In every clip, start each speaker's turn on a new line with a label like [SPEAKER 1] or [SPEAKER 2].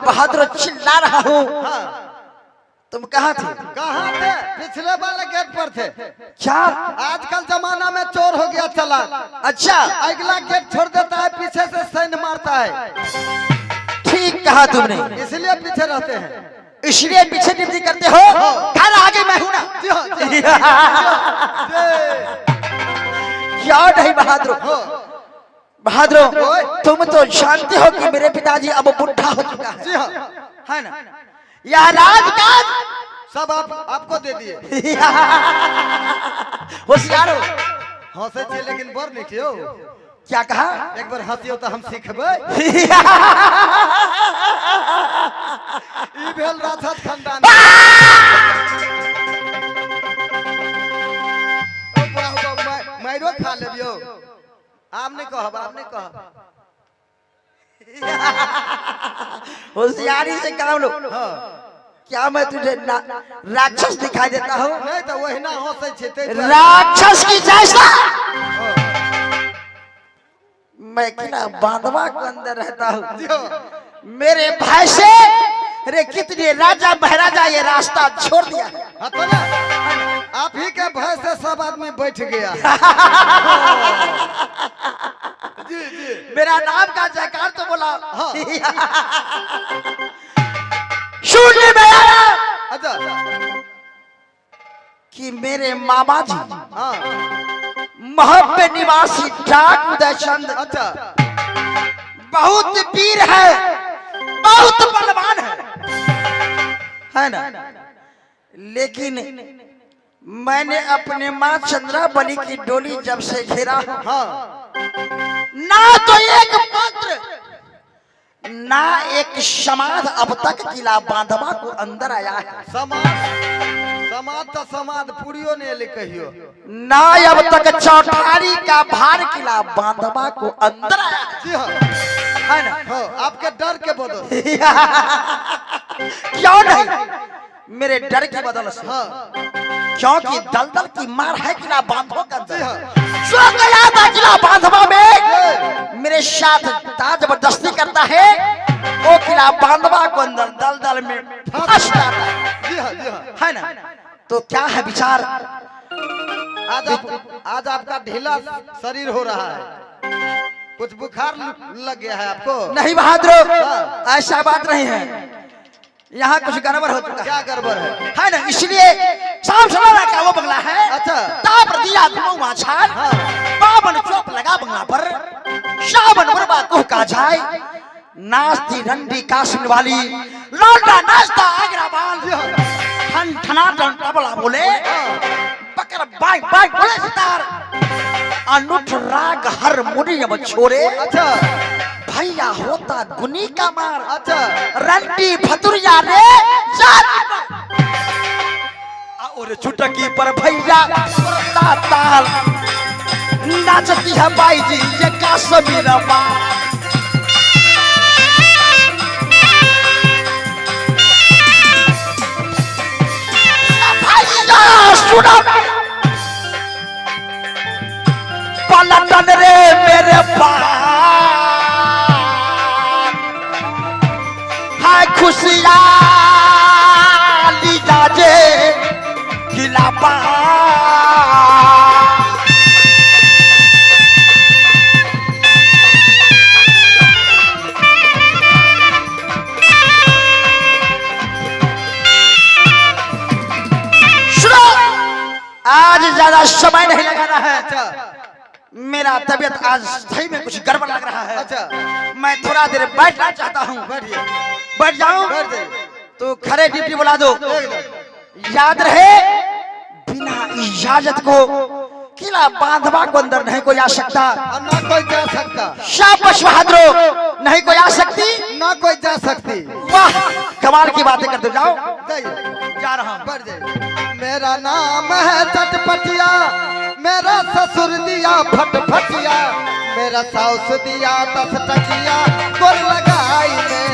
[SPEAKER 1] बहादुर चिल्ला रहा हूँ। तुम कहाँ थे?
[SPEAKER 2] कहाँ थे? पिछले वाले गेट पर थे।
[SPEAKER 1] क्या
[SPEAKER 2] आजकल जमाना में चोर हो गया चला।
[SPEAKER 1] अच्छा,
[SPEAKER 2] अगला गेट छोड़ देता है, पीछे से सैन्य मारता है।
[SPEAKER 1] ठीक कहा तुमने,
[SPEAKER 2] इसलिए पीछे रहते हैं।
[SPEAKER 1] इसलिए पीछे ड्यूटी करते हो। घर आगे मैं हूँ ना।
[SPEAKER 2] जी हाँ, जी हाँ।
[SPEAKER 1] क्या नहीं बहादुर, बहादुर तुम तो जानते हो कि मेरे पिताजी अब बुढ़ा हो चुका है।
[SPEAKER 2] जी हाँ,
[SPEAKER 1] है ना? यह राजकाज
[SPEAKER 2] सब आपको दे दिए।
[SPEAKER 1] होशियार हो।
[SPEAKER 2] हंसे छे लेकिन बर नहीं कियो।
[SPEAKER 1] क्या कहा?
[SPEAKER 2] एक बार हंसियो तो हम सीखबे। ई भेल राजत खानदान। माइरो खा लेबियो। आम नहीं कहब, आम नहीं कहब।
[SPEAKER 1] होशियारी से काम लो।
[SPEAKER 2] हाँ।
[SPEAKER 1] क्या मैं तुझे राक्षस दिखाई देता हूँ?
[SPEAKER 2] नहीं तो वही ना हंसे छे ते
[SPEAKER 1] राक्षस की जैसा मैं किला बांधवा के अंदर रहता हूँ। मेरे भाई से अरे कितने राजा महाराजा ये रास्ता छोड़ दिया है।
[SPEAKER 2] हाँ तो ना, आप ही के भय से सब आदमी बैठ गया। जी जी,
[SPEAKER 1] मेरा नाम का जयकार तो बोला।
[SPEAKER 2] हाँ।
[SPEAKER 1] सुनने में आया
[SPEAKER 2] अच्छा
[SPEAKER 1] कि मेरे मामा जी
[SPEAKER 2] हाँ,
[SPEAKER 1] महब निवासी डाक उदयचंद
[SPEAKER 2] अच्छा
[SPEAKER 1] बहुत वीर है, बहुत बलवान है ना? लेकिन मैंने अपने माँ चंद्रावली की डोली जब से घेरा,
[SPEAKER 2] हाँ,
[SPEAKER 1] ना तो एक पत्र ना एक समाध अब तक किला बांधवा को अंदर आया है।
[SPEAKER 2] समाज तो समाज पूरियो ने ले कहियो।
[SPEAKER 1] ना अब तक चौठारी का भार किला बांधवा को अंदर आया है।
[SPEAKER 2] जी हाँ,
[SPEAKER 1] है ना?
[SPEAKER 2] हाँ, आपके डर के बदल।
[SPEAKER 1] क्यों नहीं? मेरे डर की बदल से।
[SPEAKER 2] हाँ,
[SPEAKER 1] क्योंकि दलदल की मार है किला बांधवा के अंदर।
[SPEAKER 2] जी हाँ,
[SPEAKER 1] जो गया था किला बांधवा में मेरे साथ ताज जबरदस्ती करता है, वो किला बांधवा को अंदर दलदल में फंस जाता है।
[SPEAKER 2] जी हाँ, जी हाँ।
[SPEAKER 1] है ना? तो क्या है विचार?
[SPEAKER 2] आज आपका ढीला शरीर हो रहा है। कुछ बुखार लग गया है आपको?
[SPEAKER 1] नहीं बहादुर, ऐसा बात नहीं है। यहाँ कुछ गड़बड़ हो चुका है।
[SPEAKER 2] क्या गड़बड़ है
[SPEAKER 1] ना? इसलिए शाम सवेरा का वो बंगला है।
[SPEAKER 2] अच्छा।
[SPEAKER 1] ताप दिया धुआं छान,
[SPEAKER 2] हाँ।
[SPEAKER 1] बावन चौक लगा बंगला पर, सावन मुरबा कुह का जाए, नाचती रंडी कासिम वाली, लौटा नाचता आगरा बाल, ठन ठनाटन तबला बोले, बकर बाई बाई बोले सितार, अनुठ राग हारमोनियम छोड़े।
[SPEAKER 2] अच्छा
[SPEAKER 1] भैया होता गुनी का मार।
[SPEAKER 2] अच्छा,
[SPEAKER 1] रंडी फतुरिया रे और चुटकी पर भैया ताल नाचती है बाई जी ये काश्मीर बाल। पलटन रे मेरे हाय खुशियाँ ली जाजे किला आज ज्यादा समय नहीं लगाना है।
[SPEAKER 2] अच्छा
[SPEAKER 1] मेरा तबीयत आज सही में कुछ गड़बड़ लग रहा है।
[SPEAKER 2] अच्छा,
[SPEAKER 1] मैं थोड़ा देर बैठना चाहता हूँ।
[SPEAKER 2] बैठिए,
[SPEAKER 1] बैठ जाऊं?
[SPEAKER 2] बैठ जाइए।
[SPEAKER 1] तो खड़े ड्यूटी बुला दो।
[SPEAKER 2] एकदम।
[SPEAKER 1] याद रहे बिना इजाजत को किला बांधवा को अंदर नहीं कोई आ सकता।
[SPEAKER 2] और ना कोई जा सकता।
[SPEAKER 1] शाबाश बहादुर, नहीं कोई आ सकती,
[SPEAKER 2] ना कोई जा सकती।
[SPEAKER 1] वाह कमाल की बातें करते जाओ।
[SPEAKER 2] जाइए,
[SPEAKER 1] जा रहा हूं।
[SPEAKER 2] बढ़ जाइए। मेरा नाम है चटपटिया, मेरा ससुर दिया फटफटिया, मेरा साउस दिया 10 टकिया, गोर लगाई में।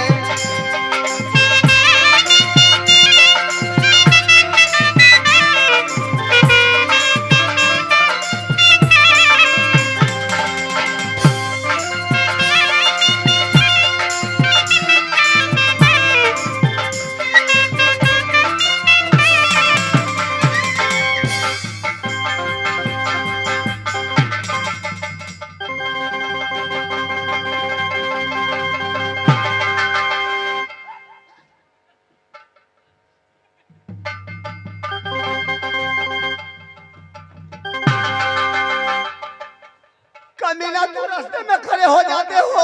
[SPEAKER 3] रास्ते में खड़े हो जाते हो?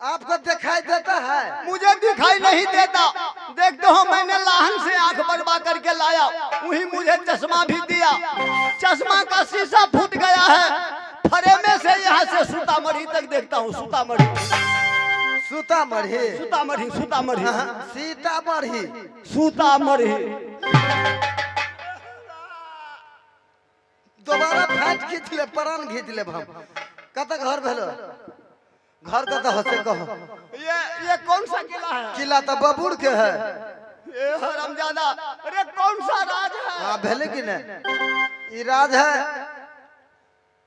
[SPEAKER 2] आपको दिखाई देता है?
[SPEAKER 3] मुझे दिखाई नहीं देता। देखते हो मैंने लाहन से आंख बनवा करके लाया, वही मुझे चश्मा भी दिया। चश्मा का शीशा फूट गया है। फरेमे से यहाँ से सीतामढ़ी तक देखता हूँ। सीतामढ़ी
[SPEAKER 2] सीतामढ़ी
[SPEAKER 3] सीतामढ़ी सीतामढ़ी
[SPEAKER 2] सीतामढ़ी
[SPEAKER 3] सीतामढ़ी।
[SPEAKER 2] दोबारा फाट खींच ले, प्राण खींच ले। हम कत घर भेलो? घर का तो हसे कहो।
[SPEAKER 3] ये कौन सा किला है?
[SPEAKER 2] किला तो बबूर के है।
[SPEAKER 3] ये हरामजादा, अरे कौन सा राज है?
[SPEAKER 2] हाँ भेले कि नहीं? ये राज है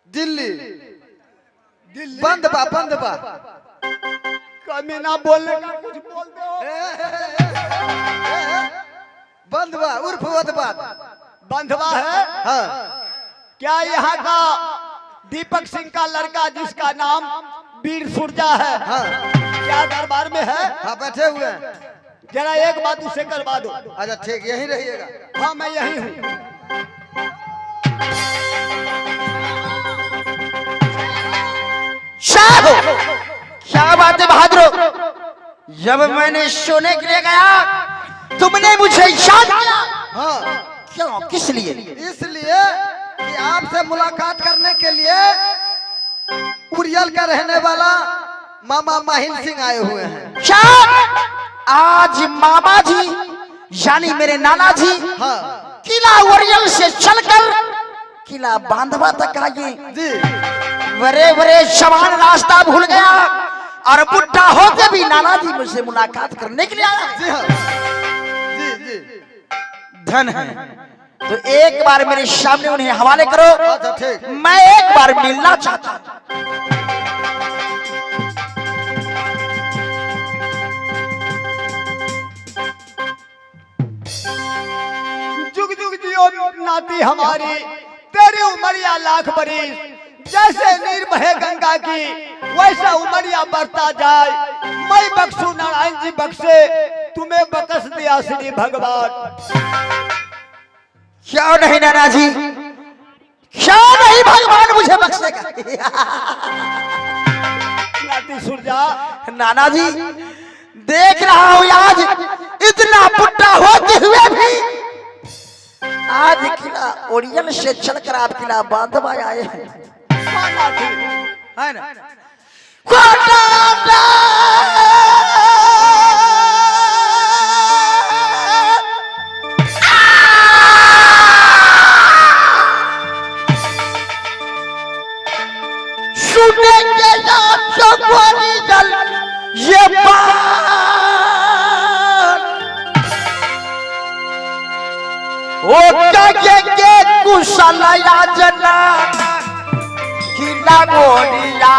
[SPEAKER 2] दिल्ली।
[SPEAKER 3] दिल्ली
[SPEAKER 2] बंद बा, बंद बा।
[SPEAKER 3] कमी ना बोलने का कुछ बोलते हो।
[SPEAKER 2] बंद बा उर्फ वदबाद।
[SPEAKER 3] बंधवा है?
[SPEAKER 2] हाँ।
[SPEAKER 3] क्या यहाँ का दीपक सिंह का लड़का जिसका नाम वीर सुरजा है,
[SPEAKER 2] हाँ।
[SPEAKER 3] क्या दरबार में है?
[SPEAKER 2] हाँ बैठे हुए हैं।
[SPEAKER 3] जरा एक बात उसे करवा दो।
[SPEAKER 2] अच्छा ठीक, यही रहिएगा।
[SPEAKER 3] हाँ मैं यही हूँ।
[SPEAKER 1] क्या बात है बहादुर? जब मैंने सोने के लिए गया तुमने मुझे याद किया।
[SPEAKER 2] हाँ
[SPEAKER 1] क्यों, किस लिए?
[SPEAKER 2] इसलिए कि आपसे मुलाकात करने के लिए उरियल का रहने वाला मामा माहिल सिंह आए हुए हैं।
[SPEAKER 1] क्या आज मामा जी यानी मेरे नाना जी
[SPEAKER 2] हाँ
[SPEAKER 1] किला उरियल से चलकर किला बांधवा तक आए?
[SPEAKER 2] जी।
[SPEAKER 1] बड़े बड़े जवान रास्ता भूल गया और बुढ़ा होके भी नाना जी मुझसे मुलाकात करने के लिए आया।
[SPEAKER 2] जी हाँ जी जी।
[SPEAKER 1] धन है तो एक बार मेरे सामने उन्हें हवाले करो।
[SPEAKER 2] अच्छा ठीक।
[SPEAKER 1] मैं एक बार मिलना चाहता हूं।
[SPEAKER 3] जुग जुग जियो नाती हमारी, तेरी उमरिया लाख बरिस। जैसे नीर बहे गंगा की वैसा उमरिया बढ़ता जाए। मैं बख्शू नारायण जी बख्शे, तुम्हें बख्श दिया श्री भगवान।
[SPEAKER 1] क्या नहीं नाना जी, क्या नहीं भगवान मुझे बख्शेगा?
[SPEAKER 3] नाती सुरजा,
[SPEAKER 1] नाना जी देख रहा हूं आज इतना बुढ़ा होते हुए भी आज किला ओरियल से चलकर आप किला बांधवा आए हैं, है ना? जल ये के कुशलया जना किला गोरिया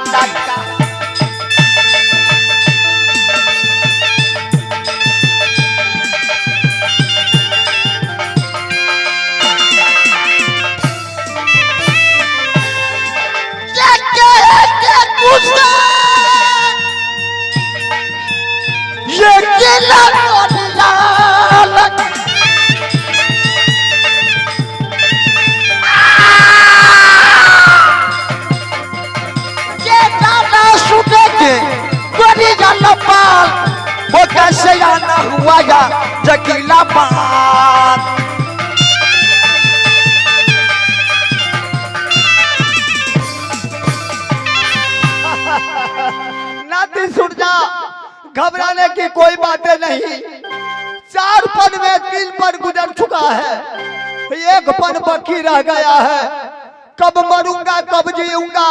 [SPEAKER 1] लगा। ये किला गोरिया लगा। वो कैसे आना हुआ या जकीला बात?
[SPEAKER 3] नाती सुरजा, घबराने की कोई बातें नहीं। 4 पन में 3 पन गुजर चुका है, 1 पन बाकी रह गया है। कब मरूंगा कब जीऊंगा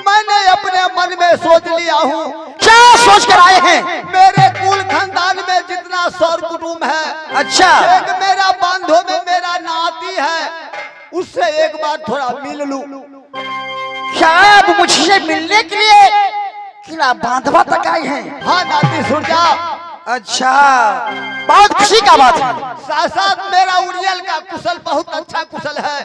[SPEAKER 3] मैंने अपने मन में सोच लिया हूँ।
[SPEAKER 1] क्या सोच कर आए हैं?
[SPEAKER 3] मेरे कुल खानदान में जितना सौर कुटुंब है,
[SPEAKER 1] अच्छा,
[SPEAKER 3] एक मेरा बांधो में मेरा नाती है, उससे एक बार थोड़ा मिल लूं।
[SPEAKER 1] क्या आप मुझसे मिलने के लिए किला बांधवा तक आए हैं?
[SPEAKER 3] हाँ नाती सुरजा।
[SPEAKER 1] अच्छा, बहुत खुशी का बात है।
[SPEAKER 3] साथ साथ मेरा उरियल का कुशल बहुत अच्छा कुशल है,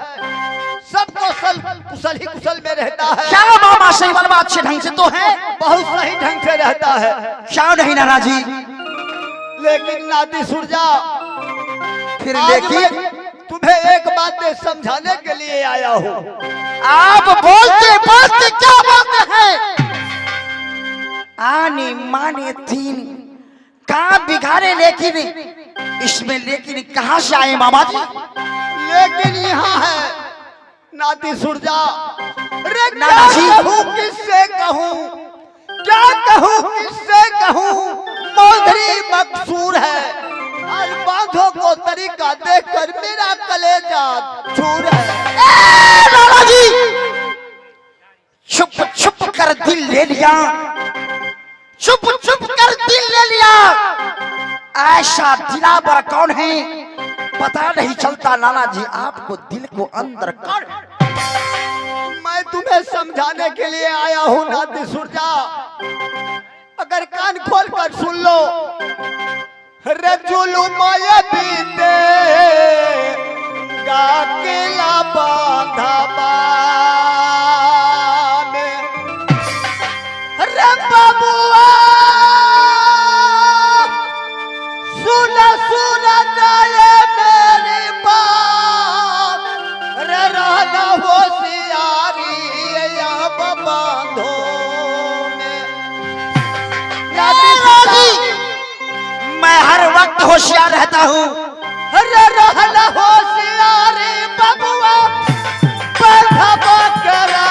[SPEAKER 3] सब कुशल ही कुशल में रहता है।
[SPEAKER 1] क्या मामा सही वाला अच्छे ढंग से तो है?
[SPEAKER 3] बहुत सही ढंग से रहता है।
[SPEAKER 1] क्या नहीं नाना जी?
[SPEAKER 3] लेकिन नाती सुरजा,
[SPEAKER 1] फिर
[SPEAKER 3] आज
[SPEAKER 1] लेकिन
[SPEAKER 3] तुम्हें एक बात समझाने के लिए आया हूँ।
[SPEAKER 1] आप बोलते बोलते क्या बोलते हैं? आने माने तीन काम बिगाड़े, लेकिन इसमें लेकिन कहां से आए मामा जी?
[SPEAKER 3] लेकिन यहाँ है नाती सुरजा। रे क्या
[SPEAKER 1] नाना जी।
[SPEAKER 3] कहूँ किससे कहूँ, क्या कहूँ किससे कहूँ, मौधरी मकसूर है। आज बांधों को तरीका देखकर मेरा कलेजा चूर है।
[SPEAKER 1] नाना जी, छुप छुप कर दिल ले लिया, छुप छुप कर दिल ले लिया। ऐसा दिलावर कौन है पता नहीं चलता। नाना जी, आपको दिल को अंदर कौन?
[SPEAKER 3] मैं तुम्हें समझाने के लिए आया हूँ नाती सुरजा। अगर कान खोल कर सुन लो। रे जुलुमाए बीते गाकिला बांधा बाने, रे बबुआ सुन सुन जाए मेरी बात, रे रहना होशियारी या बांधो में।
[SPEAKER 1] मैं हर वक्त होशियार रहता हूँ।
[SPEAKER 3] अरे रहना होशियारी बबुआ बांधा बकरा,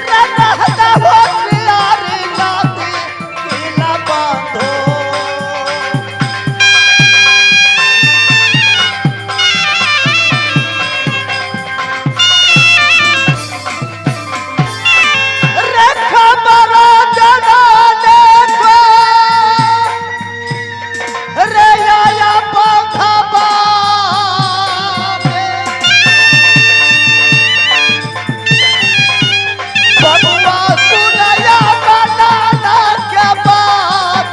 [SPEAKER 3] रे रहना होशियारी नाती किला बांधो। रे खबरो जनाने को, रे आया बांधा बाने, बबुआ सुनया बनाना के बात,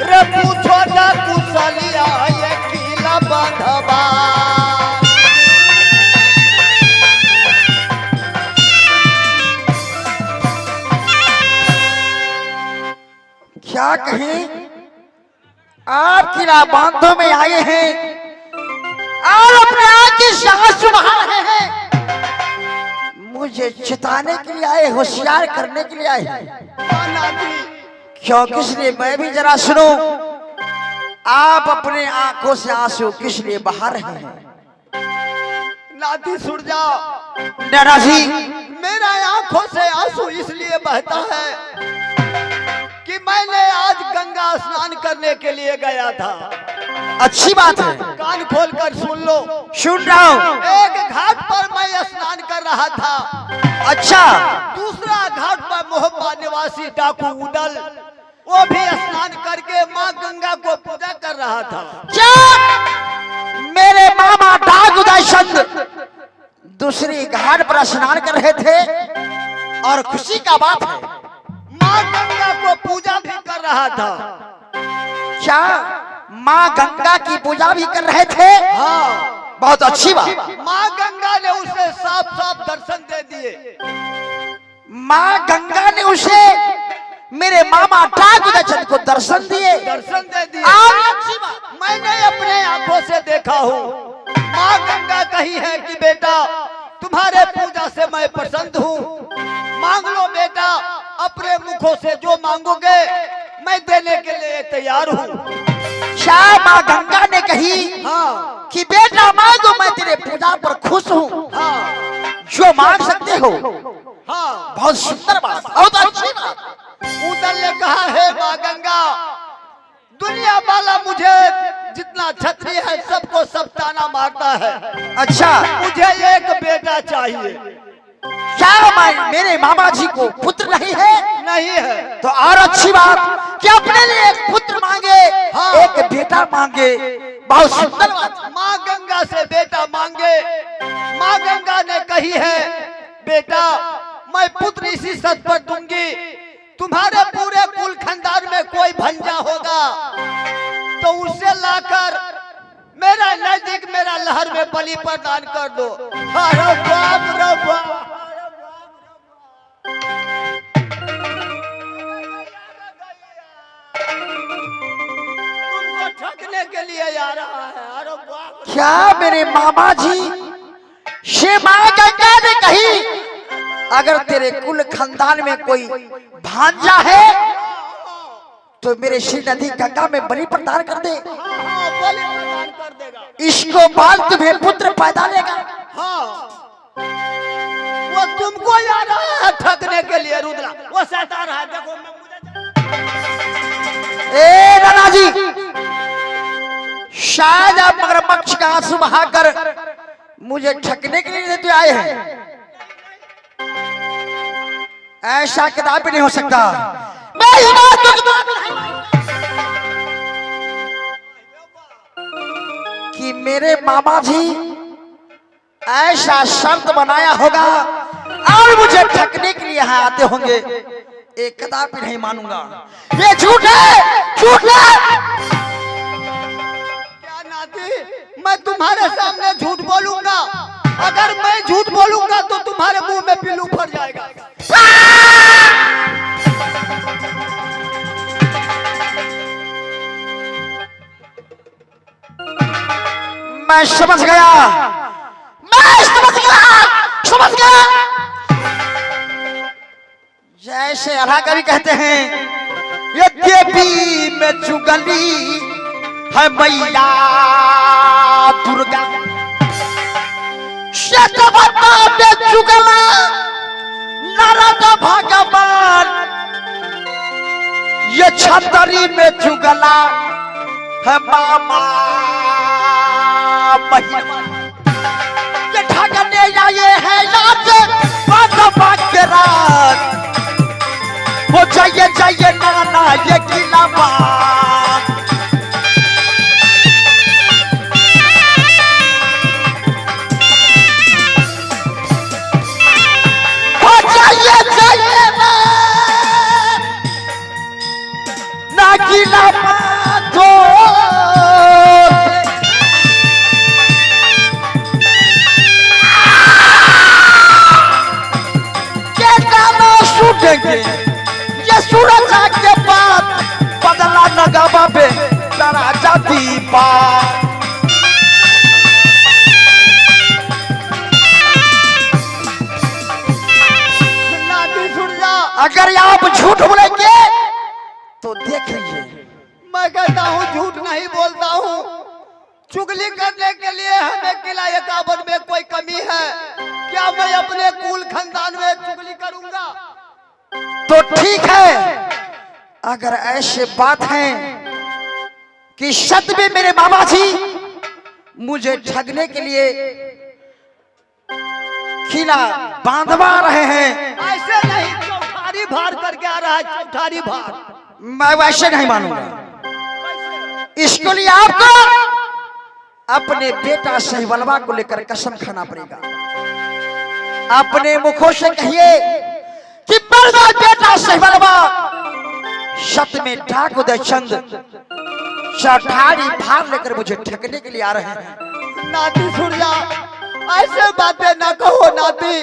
[SPEAKER 3] रे पूछो न कुशलिया ये किला बांधवा।
[SPEAKER 1] क्या कहें, आप किला बांधों में आए हैं और अपने आंखें से आंसू बहा रहे हैं। मुझे चिताने के लिए आए, होशियार करने के लिए आए हैं। क्यों, किस लिए? मैं भी जरा सुनो। आप अपने आंखों से आंसू किस लिए बहा रहे हैं?
[SPEAKER 3] नाती सुरजा,
[SPEAKER 1] नाना जी,
[SPEAKER 3] मेरा आंखों से आंसू इसलिए बहता है कि मैंने आज गंगा स्नान करने के लिए गया था।
[SPEAKER 1] अच्छी बात है,
[SPEAKER 3] कान खोल कर सुन लो।
[SPEAKER 1] सुन रहा हूँ।
[SPEAKER 3] एक घाट पर मैं स्नान कर रहा था।
[SPEAKER 1] अच्छा,
[SPEAKER 3] दूसरा घाट पर मोहब्बा निवासी डाकू उदल, वो भी स्नान करके माँ गंगा को पूजा कर रहा था।
[SPEAKER 1] क्या मेरे मामा डाक उदय चंद दूसरी घाट पर स्नान कर रहे थे? और खुशी का बात है,
[SPEAKER 3] माँ गंगा को पूजा भी कर रहा था।
[SPEAKER 1] क्या माँ गंगा की पूजा भी कर रहे थे?
[SPEAKER 3] हाँ,
[SPEAKER 1] बहुत अच्छी बात।
[SPEAKER 3] माँ गंगा ने उसे साफ साफ दर्शन दे दिए।
[SPEAKER 1] माँ गंगा ने उसे, मेरे मामा डाक उदय चंद को दर्शन दिए।
[SPEAKER 3] दर्शन दे दिए।
[SPEAKER 1] अच्छी बात।
[SPEAKER 3] मैंने अपने आंखों से देखा हूँ। माँ गंगा कही है कि बेटा तुम्हारे पूजा से मैं प्रसन्न हूँ, मांग लो बेटा, अपने मुखों से जो मांगोगे मैं देने के लिए तैयार हूँ।
[SPEAKER 1] क्या माँ गंगा ने कही
[SPEAKER 3] हाँ
[SPEAKER 1] कि बेटा मांगो, मैं तेरे पूजा पर खुश हूँ,
[SPEAKER 3] हाँ
[SPEAKER 1] जो मांग सकते हो?
[SPEAKER 3] हाँ,
[SPEAKER 1] बहुत सुंदर बात, बहुत अच्छी बात।
[SPEAKER 3] उदल ने कहा है माँ गंगा, दुनिया वाला मुझे जितना क्षत्रिय है सबको सब ताना मारता है।
[SPEAKER 1] अच्छा,
[SPEAKER 3] मुझे एक बेटा चाहिए।
[SPEAKER 1] क्या मेरे मामा जी को पुत्र नहीं है?
[SPEAKER 3] नहीं है
[SPEAKER 1] तो और अच्छी बात कि अपने लिए एक पुत्र मांगे,
[SPEAKER 3] हाँ।
[SPEAKER 1] एक बेटा मांगे। बहुत सुंदर बात।
[SPEAKER 3] माँ गंगा से बेटा मांगे। माँ गंगा ने कही है बेटा मैं पुत्र इसी शर्त पर दूंगी, तुम्हारे पूरे कुल खानदान में कोई भंजा होगा तो उसे लाकर मेरा नजदीक मेरा लहर में बलि प्रदान कर दो। अरे बाप रे बाप, तुमको ठगने लिए आ रहा है। अरे वाह,
[SPEAKER 1] क्या मेरे मामा जी से मां गंगा ने कही अगर तेरे कुल खानदान में कोई भांजा है तो मेरे श्री नदी गंगा में बलि प्रदान कर दे।
[SPEAKER 3] हाँ, बलि प्रदान कर देगा।
[SPEAKER 1] इसको बाल तुम्हें पुत्र पैदा लेगा।
[SPEAKER 3] हाँ, वो तुमको आ रहा है ठगने के लिए रुद्रा, वो शैतान है। देखो
[SPEAKER 1] ए नाना जी, शायद आप मगरमच्छ का आंसू बहाकर मुझे ठगने के लिए तो आए हैं। ऐसा कदापि नहीं हो सकता। मैं ही बात कि मेरे मामा जी ऐसा शर्त बनाया होगा और मुझे ठगने के लिए यहाँ आते होंगे, एक कदापि नहीं मानूंगा। ये झूठ है, झूठ है।
[SPEAKER 3] क्या नाती, मैं तुम्हारे सामने झूठ बोलूंगा? अगर मैं झूठ बोलूंगा तो तुम्हारे मुंह में पिल्लू फट जाएगा।
[SPEAKER 1] मैं समझ गया, मैं समझ गया, समझ गया। जैसे अल्लाह कवि कहते हैं, यद्यपि मैं चुगली है मैया दुर्गा, शतवता में चुगला नारद भगवान, ये छतरी में चुगला है मामा महिमा। ये ठगने आए हैं रात के रात, वो चाहिए चाहिए नाना ये किला बात। वो चाहिए चाहिए ना किला बात हो। ये सूरज के बाद बदला नगाबा पे तरा जाती बात।
[SPEAKER 3] नाती सुन जा,
[SPEAKER 1] अगर आप झूठ बोलेंगे तो देख लीजिए।
[SPEAKER 3] मैं कहता हूँ झूठ नहीं बोलता हूँ। चुगली करने के लिए हमें किला 51 में कोई कमी है क्या? मैं अपने कुल खानदान में चुगली करूंगा?
[SPEAKER 1] तो ठीक है, अगर ऐसे बात है कि सच में मेरे मामा जी मुझे ठगने के लिए किला बांधवा रहे हैं,
[SPEAKER 3] ऐसे नहीं, चौठारी भार करके आ रहा है, चौठारी भार।
[SPEAKER 1] मैं वैसे नहीं मानूंगा। इसके लिए आपको अपने बेटा सहीवलवा को लेकर कसम खाना पड़ेगा। अपने मुखों से कहिए कि मेरा बेटा सहीवलवा सत्य में डाक उदय चंद चौठारी भार लेकर मुझे ठगने के लिए आ रहे हैं।
[SPEAKER 3] नाती सुन जा, ऐसे बातें ना कहो नाती।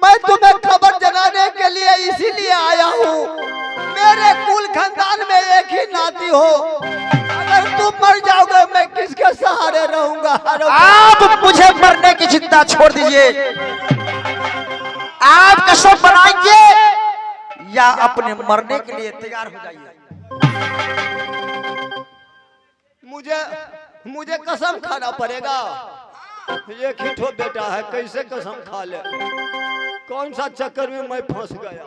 [SPEAKER 3] मैं तुम्हें खबर जनाने के लिए इसीलिए आया हूँ। मेरे कुल खानदान में एक ही नाती हो, अगर तुम मर जाओगे मैं किसके सहारे रहूंगा?
[SPEAKER 1] आप मुझे मरने की चिंता छोड़ दीजिए। आप कसम बनाएंगे या अपने मरने के लिए तैयार हो जाइए।
[SPEAKER 3] मुझे कसम खाना पड़ेगा। एक ही ठो बेटा है, कैसे कसम खा ले? कौन सा चक्कर में मैं फंस गया?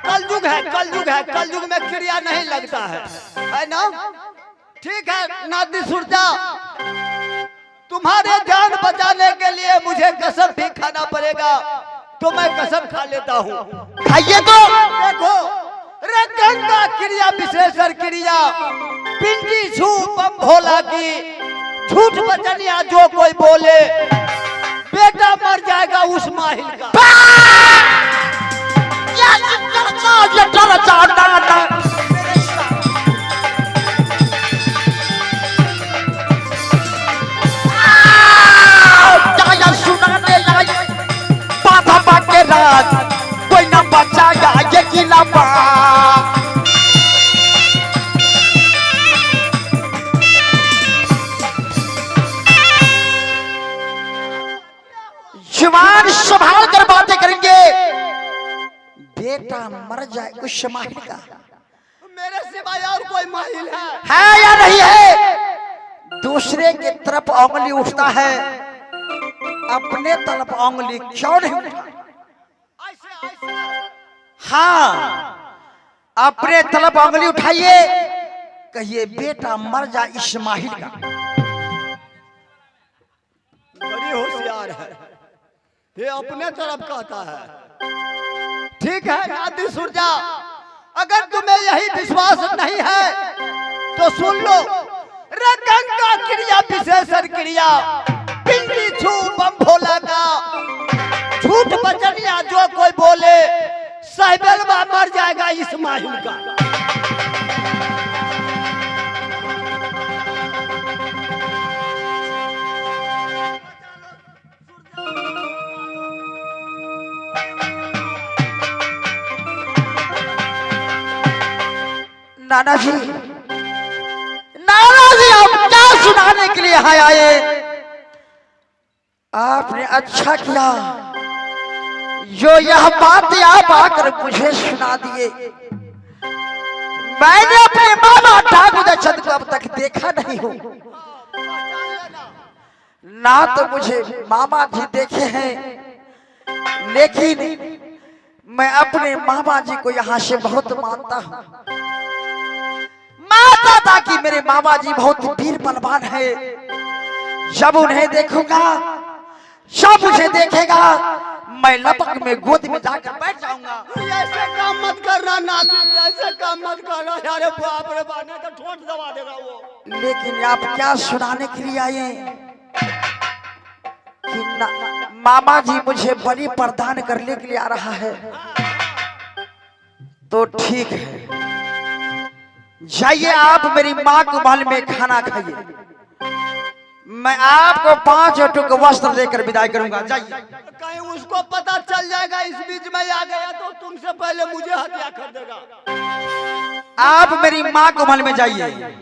[SPEAKER 3] कलयुग है, कलयुग है, कलयुग में क्रिया नहीं लगता है ना? ठीक है नाती सुरजा, तुम्हारे जान बचाने के लिए मुझे कसम भी खाना पड़ेगा, तो मैं कसम खा लेता हूँ।
[SPEAKER 1] खाइए तो।
[SPEAKER 3] देखो रे गंगा क्रिया विशेषण क्रिया, पिंडी झूठ बम भोला की, झूठ बचनिया जो कोई बोले, बेटा मर जाएगा उस माहिल का।
[SPEAKER 1] कोई ना बचाएगा ये किला। उस माहिल का।
[SPEAKER 3] मेरे सिवाय और कोई माहिल
[SPEAKER 1] है या नहीं है? दूसरे की तरफ उंगली उठता है, अपने तरफ उंगली क्यों नहीं उठा? हाँ, अपने तरफ उंगली उठाइए, कहिए बेटा मर जा इस्माइल का।
[SPEAKER 3] बड़ी होशियार है, ये अपने तरफ कहता है। ठीक है नाती सूरजा, अगर तुम्हें यही विश्वास नहीं है तो सुन लो। रे गंगा क्रिया विशेषण क्रिया, पिंडी छू बम भोला का। झूठ बचनिया जो कोई बोले, साहिबल मर जाएगा इस्माइल का।
[SPEAKER 1] नाना जी, नाना जी, आप क्या सुनाने के लिए यहाँ आए? आपने अच्छा किया जो यह बात आप आकर मुझे सुना दिए। मैंने अपने मामा ठाकुर चंद को अब तक देखा नहीं हो, ना तो मुझे मामा जी देखे हैं, लेकिन मैं अपने मामा जी को यहाँ से बहुत मानता हूँ। मानता था कि मेरे मामा जी बहुत वीर बलवान है। जब उन्हें देखूंगा, जब मुझे देखेगा, मैं लपक में गोद में जाकर बैठ जाऊंगा।
[SPEAKER 3] ऐसे काम मत करना नाती, ऐसे काम मत करना यार, बाप रे बाप, नहीं तो ठोंठ दबा देगा वो।
[SPEAKER 1] लेकिन आप क्या सुनाने के लिए आए कि मामा जी मुझे बलि प्रदान करने के लिए आ रहा है? तो ठीक है, जाइए आप मेरी माँ को महल में खाना खाइए। मैं आपको 5 टुक वस्त्र देकर विदाई करूंगा। जाइए।
[SPEAKER 3] कहीं उसको पता चल जाएगा इस बीच में आ गया तो तुमसे पहले मुझे हत्या कर देगा।
[SPEAKER 1] आप मेरी माँ को महल में जाइए,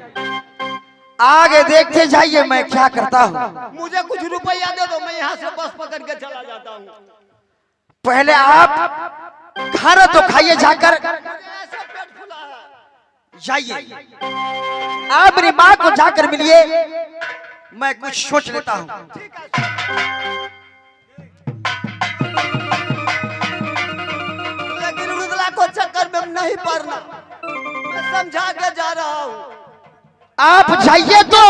[SPEAKER 1] आगे देखते जाइए मैं क्या करता हूँ।
[SPEAKER 3] मुझे कुछ रुपया दे दो, मैं यहाँ से बस पकड़ के चला जाता हूँ।
[SPEAKER 1] पहले आप खाना तो खाइए जाकर।
[SPEAKER 3] ऐसा पेट फुला है।
[SPEAKER 1] जाइए, आप मेरी माँ को जाकर मिलिए, मैं कुछ सोच लेता हूँ।
[SPEAKER 3] लेकिन रुदला को चक्कर में नहीं पड़ना, मैं समझा के जा रहा हूँ।
[SPEAKER 1] आप जाइए तो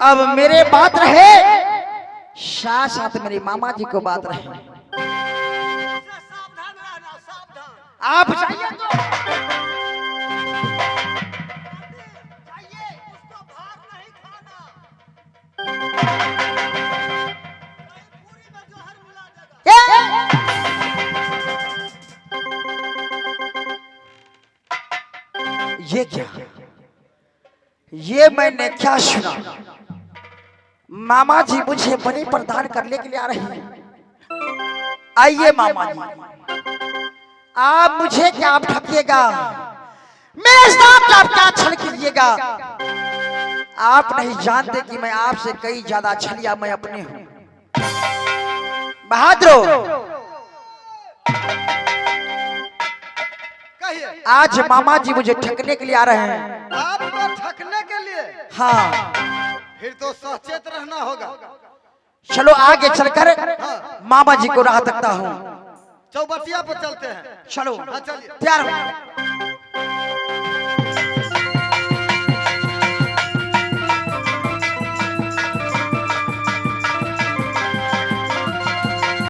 [SPEAKER 1] अब मेरे बात रहे, साथ साथ मेरे मामा जी को बात रहे।
[SPEAKER 3] सावधान रहना, सावधान।
[SPEAKER 1] आप जाइए तो
[SPEAKER 3] जाइए, उसको भार नहीं खाना। पूरी में जहर मिला देगा।
[SPEAKER 1] ये क्या, ये मैंने क्या सुना? मामा जी मुझे बलि प्रदान करने के लिए आ रहे हैं। आइए मामा जी, आप मुझे क्या ठगिएगा, मेरे साथ आप क्या छल कीजिएगा? आप नहीं जानते कि मैं आपसे कई ज्यादा छलिया मैं अपने हूं। बहादुर,
[SPEAKER 2] कहिए।
[SPEAKER 1] आज मामा जी मुझे ठगने के लिए आ रहे हैं।
[SPEAKER 2] आपको ठगने के लिए?
[SPEAKER 1] हाँ,
[SPEAKER 2] फिर तो सचेत रहना होगा।
[SPEAKER 1] चलो आगे चलकर मामा जी को राह तकता हूँ।
[SPEAKER 2] चौबटिया पर चलते हैं।
[SPEAKER 1] चलो,
[SPEAKER 2] हाँ, चलिए।
[SPEAKER 1] तैयार हो।